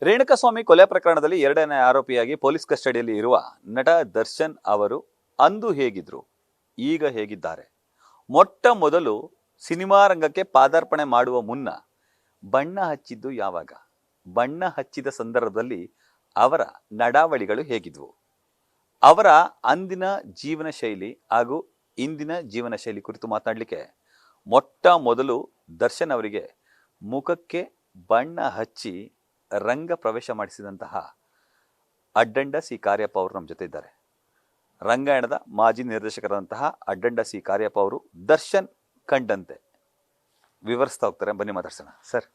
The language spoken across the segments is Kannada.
ರೇಣುಕಾಸ್ವಾಮಿ ಕೊಲೆ ಪ್ರಕರಣದಲ್ಲಿ ಎರಡನೇ ಆರೋಪಿಯಾಗಿ ಪೊಲೀಸ್ ಕಸ್ಟಡಿಯಲ್ಲಿ ಇರುವ ನಟ ದರ್ಶನ್ ಅವರು ಅಂದು ಹೇಗಿದ್ರು, ಈಗ ಹೇಗಿದ್ದಾರೆ? ಮೊಟ್ಟ ಮೊದಲು ಸಿನಿಮಾ ರಂಗಕ್ಕೆ ಪಾದಾರ್ಪಣೆ ಮಾಡುವ ಮುನ್ನ ಬಣ್ಣ ಹಚ್ಚಿದ್ದು ಯಾವಾಗ? ಬಣ್ಣ ಹಚ್ಚಿದ ಸಂದರ್ಭದಲ್ಲಿ ಅವರ ನಡಾವಳಿಗಳು ಹೇಗಿದ್ವು? ಅವರ ಅಂದಿನ ಜೀವನ ಶೈಲಿ ಹಾಗೂ ಇಂದಿನ ಜೀವನ ಶೈಲಿ ಕುರಿತು ಮಾತನಾಡಲಿಕ್ಕೆ ಮೊಟ್ಟ ಮೊದಲು ದರ್ಶನ್ ಅವರಿಗೆ ಮುಖಕ್ಕೆ ಬಣ್ಣ ಹಚ್ಚಿ ರಂಗ ಪ್ರವೇಶ ಮಾಡಿಸಿದಂತಹ ಅಡ್ಡಂಡ ಸಿ ಕಾರ್ಯಪ್ಪ ಅವರು ನಮ್ಮ ಜೊತೆ ಇದ್ದಾರೆ. ರಂಗಾಯಣದ ಮಾಜಿ ನಿರ್ದೇಶಕರಾದಂತಹ ಅಡ್ಡಂಡ ಸಿ ಕಾರ್ಯಪ್ಪ ಅವರು ದರ್ಶನ್ ಕಂಡಂತೆ ವಿವರಿಸ್ತಾ ಹೋಗ್ತಾರೆ. ಬನ್ನಿ ಮಾತಾಡ್ಸೋಣ. ಸರ್,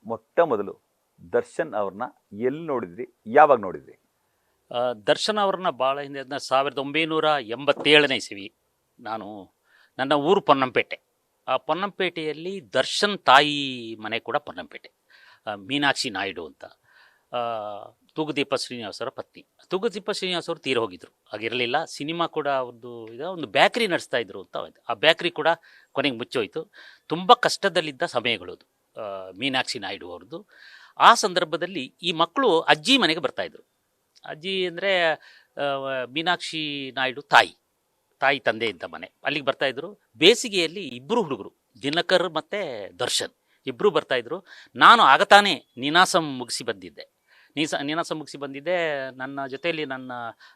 ಮೊಟ್ಟ ಮೊದಲು ದರ್ಶನ್ ಅವ್ರನ್ನ ಎಲ್ಲಿ ನೋಡಿದ್ರಿ, ಯಾವಾಗ ನೋಡಿದ್ರಿ? ದರ್ಶನ್ ಅವ್ರನ್ನ ಭಾಳ ಹಿಂದೆ 1987ನೇ ಇಸವಿ ನಾನು ನನ್ನ ಊರು ಪೊನ್ನಂಪೇಟೆ. ಆ ಪೊನ್ನಂಪೇಟೆಯಲ್ಲಿ ದರ್ಶನ್ ತಾಯಿ ಮನೆ ಕೂಡ ಪೊನ್ನಂಪೇಟೆ, ಮೀನಾಕ್ಷಿ ನಾಯ್ಡು ಅಂತ. ತೂಗುದೀಪ ಶ್ರೀನಿವಾಸರ ಪತ್ನಿ. ತೂಗುದೀಪ ಶ್ರೀನಿವಾಸ ಅವರು ತೀರ ಹೋಗಿದ್ರು, ಆಗಿರಲಿಲ್ಲ. ಸಿನಿಮಾ ಕೂಡ ಒಂದು ಬೇಕ್ರಿ ನಡೆಸ್ತಾ ಇದ್ರು ಅಂತ. ಆ ಬೇಕ್ರಿ ಕೂಡ ಕೊನೆಗೆ ಮುಚ್ಚೋಯ್ತು. ತುಂಬ ಕಷ್ಟದಲ್ಲಿದ್ದ ಸಮಯಗಳು ಅದು, ಮೀನಾಕ್ಷಿ ನಾಯ್ಡು ಅವ್ರದ್ದು. ಆ ಸಂದರ್ಭದಲ್ಲಿ ಈ ಮಕ್ಕಳು ಅಜ್ಜಿ ಮನೆಗೆ ಬರ್ತಾಯಿದ್ರು. ಅಜ್ಜಿ ಅಂದರೆ ಮೀನಾಕ್ಷಿ ನಾಯ್ಡು ತಾಯಿ ತಂದೆ ಇದ್ದ ಮನೆ, ಅಲ್ಲಿಗೆ ಬರ್ತಾಯಿದ್ರು. ಬೇಸಿಗೆಯಲ್ಲಿ ಇಬ್ಬರು ಹುಡುಗರು, ದಿನಕರ್ ಮತ್ತು ದರ್ಶನ್ ಇಬ್ಬರು ಬರ್ತಾಯಿದ್ರು. ನಾನು ಆಗತಾನೆ ನೀನಾಸಂ ಮುಗಿಸಿ ಬಂದಿದ್ದೆ. ನೀನಾಸಂ ಮುಗಿಸಿ ಬಂದಿದ್ದೆ. ನನ್ನ ಜೊತೆಯಲ್ಲಿ ನನ್ನ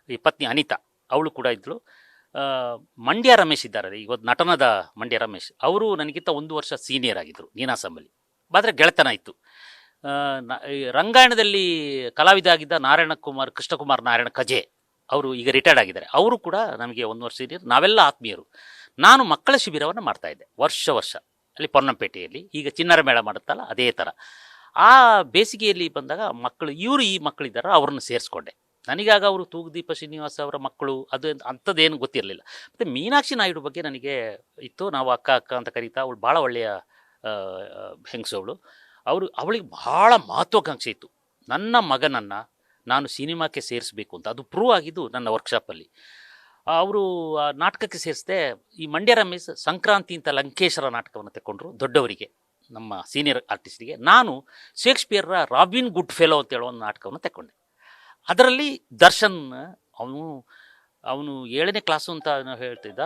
ಈ ಪತ್ನಿ ಅನಿತಾ, ಅವಳು ಕೂಡ ಇದ್ದರು. ಮಂಡ್ಯ ರಮೇಶ್ ಇದ್ದಾರೆ, ಇವತ್ತು ನಟನದ ಮಂಡ್ಯ ರಮೇಶ್, ಅವರು ನನಗಿಂತ 1 ವರ್ಷ ಸೀನಿಯರ್ ಆಗಿದ್ದರು ನೀನಾಸಂಬಲ್ಲಿ. ಆದರೆ ಗೆಳೆತನ ಇತ್ತು. ರಂಗಾಯಣದಲ್ಲಿ ಕಲಾವಿದ ಆಗಿದ್ದ ಕೃಷ್ಣಕುಮಾರ್ ನಾರಾಯಣ ಕಜೆ, ಅವರು ಈಗ ರಿಟೈರ್ಡ್ ಆಗಿದ್ದಾರೆ. ಅವರು ಕೂಡ ನಮಗೆ 1 ವರ್ಷ ಸೀನಿಯರ್. ನಾವೆಲ್ಲ ಆತ್ಮೀಯರು. ನಾನು ಮಕ್ಕಳ ಶಿಬಿರವನ್ನು ಮಾಡ್ತಾಯಿದ್ದೆ ವರ್ಷ ಅಲ್ಲಿ ಪೊನ್ನಂಪೇಟೆಯಲ್ಲಿ. ಈಗ ಚಿನ್ನರ ಮೇಳ ಮಾಡುತ್ತಲ್ಲ ಅದೇ ಥರ. ಆ ಬೇಸಿಗೆಯಲ್ಲಿ ಬಂದಾಗ ಈ ಮಕ್ಕಳಿದ್ದಾರೆ, ಅವ್ರನ್ನ ಸೇರಿಸ್ಕೊಂಡೆ. ನನಗಾಗ ಅವರು ತೂಗುದೀಪ ಶ್ರೀನಿವಾಸ ಅವರ ಮಕ್ಕಳು ಅಂಥದ್ದೇನು ಗೊತ್ತಿರಲಿಲ್ಲ. ಮತ್ತು ಮೀನಾಕ್ಷಿ ನಾಯ್ಡು ಬಗ್ಗೆ ನನಗೆ ಇತ್ತು. ನಾವು ಅಕ್ಕ ಅಂತ ಕರೀತಾ, ಅವಳು ಭಾಳ ಒಳ್ಳೆಯ ಹೆಂಗಸವಳು. ಅವಳಿಗೆ ಭಾಳ ಮಹತ್ವಾಕಾಂಕ್ಷೆ ಇತ್ತು, ನನ್ನ ಮಗನನ್ನು ನಾನು ಸಿನಿಮಾಕ್ಕೆ ಸೇರಿಸಬೇಕು ಅಂತ. ಅದು ಪ್ರೂವ್ ಆಗಿದ್ದು ನನ್ನ ವರ್ಕ್ಶಾಪಲ್ಲಿ. ಅವರು ನಾಟಕಕ್ಕೆ ಸೇರಿಸಿದೆ. ಈ ಮಂಡ್ಯ ರಮೇಶ್ ಸಂಕ್ರಾಂತಿ ಅಂತ ಲಂಕೇಶ್ವರ ನಾಟಕವನ್ನು ತಗೊಂಡ್ರು ದೊಡ್ಡವರಿಗೆ, ನಮ್ಮ ಸೀನಿಯರ್ ಆರ್ಟಿಸ್ಟಿಗೆ. ನಾನು ಶೇಕ್ಸ್ಪಿಯರ್ರ ರಾಬಿನ್ ಗುಡ್ ಫೆಲೋ ಅಂತ ಹೇಳೋ ಒಂದು ನಾಟಕವನ್ನು ತಗೊಂಡೆ. ಅದರಲ್ಲಿ ದರ್ಶನ್ ಅವನು 7ನೇ ಕ್ಲಾಸು ಅಂತ ಹೇಳ್ತಿದ್ದ.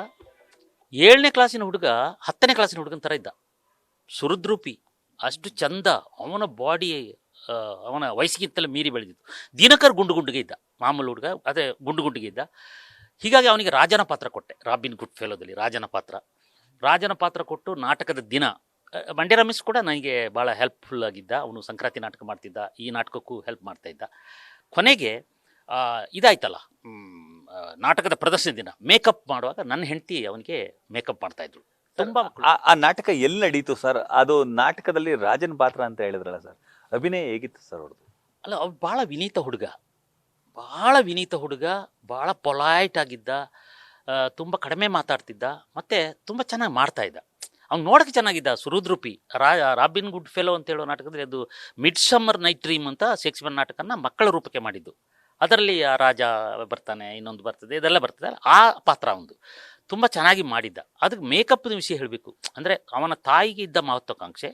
7ನೇ ಕ್ಲಾಸಿನ ಹುಡುಗ 10ನೇ ಕ್ಲಾಸಿನ ಹುಡುಗನ ಥರ ಇದ್ದ, ಸುರುದ್ರೂಪಿ, ಅಷ್ಟು ಚಂದ. ಅವನ ಬಾಡಿ ಅವನ ವಯಸ್ಸಿಗಿಂತಲೇ ಮೀರಿ ಬೆಳೆದಿತ್ತು. ದಿನಕರ್ ಗುಂಡುಗೆ ಇದ್ದ, ಮಾಮೂಲು ಹುಡುಗ, ಅದೇ ಗುಂಡುಗೆ ಇದ್ದ. ಹೀಗಾಗಿ ಅವನಿಗೆ ರಾಜನ ಪಾತ್ರ ಕೊಟ್ಟೆ. ರಾಬಿನ್ ಗುಡ್ ಫೆಲೋದಲ್ಲಿ ರಾಜನ ಪಾತ್ರ ಕೊಟ್ಟು ನಾಟಕದ ದಿನ ಮಂಡ್ಯ ರಮೇಶ್ ಕೂಡ ನನಗೆ ಭಾಳ ಹೆಲ್ಪ್ಫುಲ್ ಆಗಿದ್ದ. ಅವನು ಸಂಕ್ರಾಂತಿ ನಾಟಕ ಮಾಡ್ತಿದ್ದ, ಈ ನಾಟಕಕ್ಕೂ ಹೆಲ್ಪ್ ಮಾಡ್ತಾಯಿದ್ದ. ಕೊನೆಗೆ ಇದಾಯ್ತಲ್ಲ, ನಾಟಕದ ಪ್ರದರ್ಶನ ದಿನ ಮೇಕಪ್ ಮಾಡುವಾಗ ನನ್ನ ಹೆಂಡತಿ ಅವನಿಗೆ ಮೇಕಪ್ ಮಾಡ್ತಾಯಿದ್ರು. ತುಂಬ ಆ ನಾಟಕ ಎಲ್ಲಿ ನಡೀತು ಸರ್? ಅದು ನಾಟಕದಲ್ಲಿ ರಾಜನ ಪಾತ್ರ ಅಂತ ಹೇಳಿದ್ರಲ್ಲ ಸರ್, ಅಭಿನಯ ಹೇಗಿತ್ತು ಸರ್ ಅವ್ರದ್ದು? ಅಲ್ಲ, ಅವ್ರು ಭಾಳ ವಿನೀತ ಹುಡುಗ, ಭಾಳ ಪೊಲೈಟ್ ಆಗಿದ್ದ, ತುಂಬ ಕಡಿಮೆ ಮಾತಾಡ್ತಿದ್ದ, ಮತ್ತು ತುಂಬ ಚೆನ್ನಾಗಿ ಮಾಡ್ತಾಯಿದ್ದ. ಅವ್ನು ನೋಡೋಕ್ಕೆ ಚೆನ್ನಾಗಿದ್ದ. ಸುರುದ್ರೂಪಿ. ರಾಬಿನ್ ಗುಡ್ ಫೆಲೋ ಅಂತ ಹೇಳೋ ನಾಟಕದಲ್ಲಿ, ಅದು ಮಿಡ್ ಸಮ್ಮರ್ ನೈಟ್ ಡ್ರೀಮ್ ಅಂತ ಶೇಕ್ಸ್ಪಿಯರ್ ನಾಟಕನ ಮಕ್ಕಳ ರೂಪಕ್ಕೆ ಮಾಡಿದ್ದು. ಅದರಲ್ಲಿ ಆ ರಾಜ ಬರ್ತಾನೆ, ಇನ್ನೊಂದು ಬರ್ತದೆ, ಇದೆಲ್ಲ ಬರ್ತದೆ. ಆ ಪಾತ್ರ ಅವನು ತುಂಬ ಚೆನ್ನಾಗಿ ಮಾಡಿದ್ದ. ಅದಕ್ಕೆ ಮೇಕಪ್ನ ವಿಷಯ ಹೇಳಬೇಕು ಅಂದರೆ, ಅವನ ತಾಯಿಗೆ ಇದ್ದ ಮಹತ್ವಾಕಾಂಕ್ಷೆ,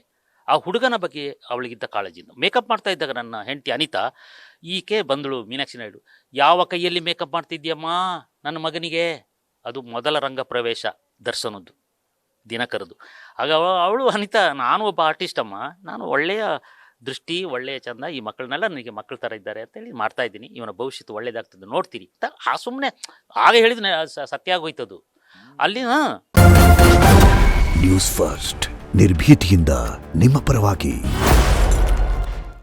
ಆ ಹುಡುಗನ ಬಗ್ಗೆ ಅವಳಿಗಿದ್ದ ಕಾಳಜಿಯಿಂದ. ಮೇಕಪ್ ಮಾಡ್ತಾ ಇದ್ದಾಗ ನನ್ನ ಹೆಂಡತಿ ಅನಿತಾ ಈಕೆ ಬಂದಳು, ಮೀನಾಕ್ಷಿ ನಾಯ್ಡು, ಯಾವ ಕೈಯಲ್ಲಿ ಮೇಕಪ್ ಮಾಡ್ತಿದ್ಯಮ್ಮ ನನ್ನ ಮಗನಿಗೆ? ಅದು ಮೊದಲ ರಂಗ ಪ್ರವೇಶ ದರ್ಶನದ್ದು, ದಿನಕರದು. ಆಗ ಅವಳು ಅನಿತಾ, ನಾನು ಒಬ್ಬ ಆರ್ಟಿಸ್ಟ್ ಅಮ್ಮ, ನಾನು ಒಳ್ಳೆಯ ದೃಷ್ಟಿ, ಒಳ್ಳೆಯ ಚಂದ, ಈ ಮಕ್ಕಳನ್ನೆಲ್ಲ ನನಗೆ ಮಕ್ಕಳ ಥರ ಇದ್ದಾರೆ ಅಂತೇಳಿ ಮಾಡ್ತಾಯಿದ್ದೀನಿ, ಇವನ ಭವಿಷ್ಯತ್ತು ಒಳ್ಳೇದಾಗ್ತದೆ ನೋಡ್ತೀರಿ ಅಂತ. ಸುಮ್ಮನೆ ಆಗ ಹೇಳಿದ ಸತ್ಯ ಆಗೋಯ್ತದು ಅಲ್ಲಿ. ನ್ಯೂಸ್ ಫಸ್ಟ್, ನಿರ್ಭೀತಿಯಿಂದ ನಿಮ್ಮ ಪರವಾಗಿ.